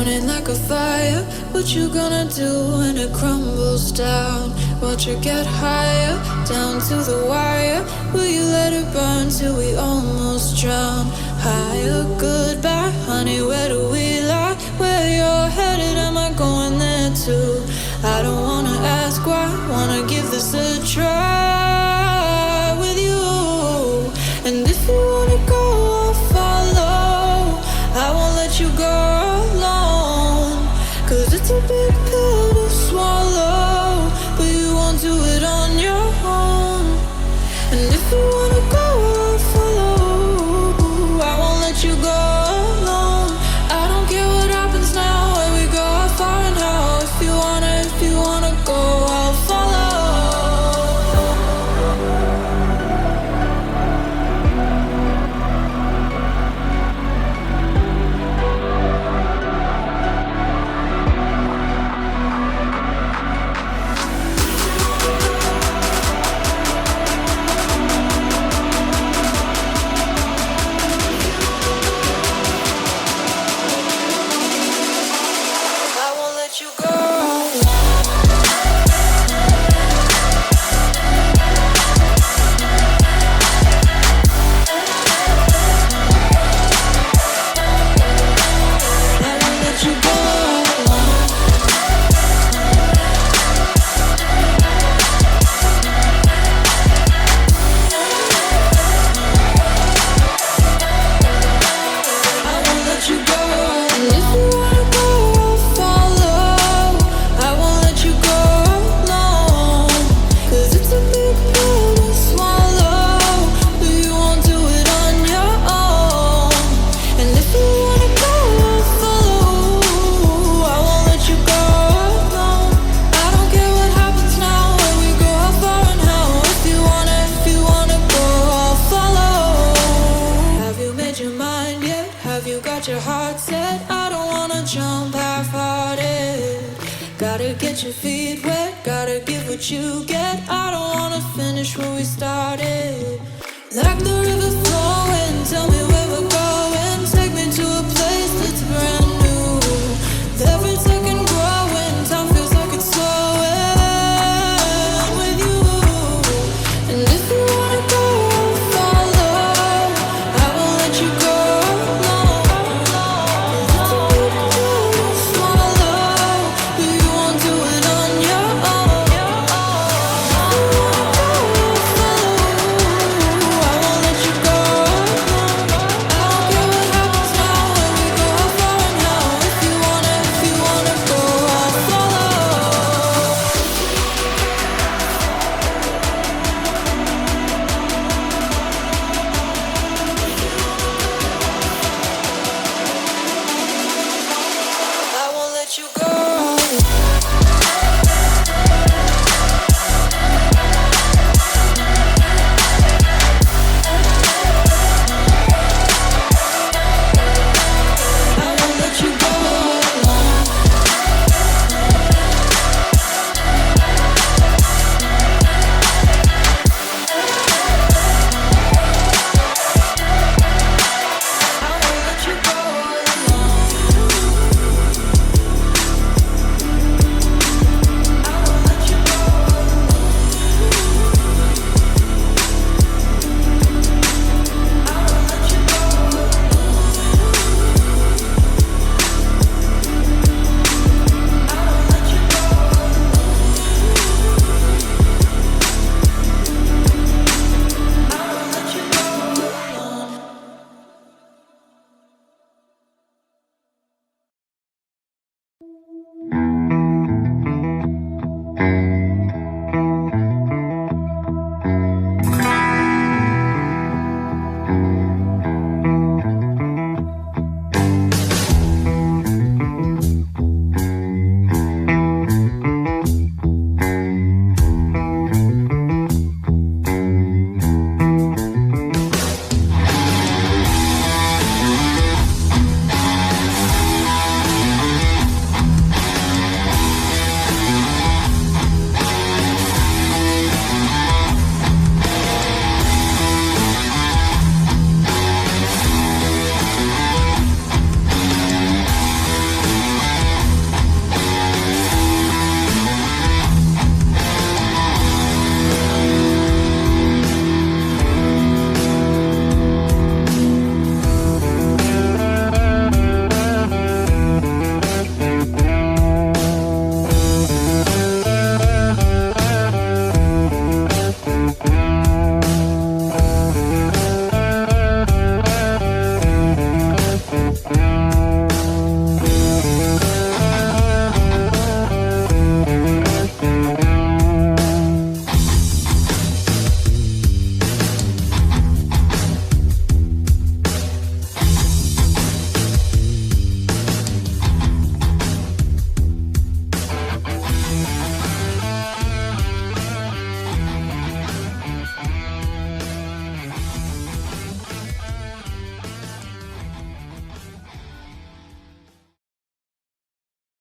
burning like a fire. What you gonna do when it crumbles down? Watch it get higher, down to the wire. Will you let it burn till we almost drown? Higher, goodbye, honey, where do we lie? Where you're headed, am I going there too? I don't wanna ask why, wanna give this a try with you. And if you wanna go, I'll follow. I won't let you go alone, 'cause it's a big pill to swallow, but you won't do it on your own. And if you wanna go, I'll follow. I won't let you go alone. I don't care what happens now, where we go, how far and how. If you wanna go, I'll follow. You get, I don't wanna finish where we started. Like the river flowing, tell me where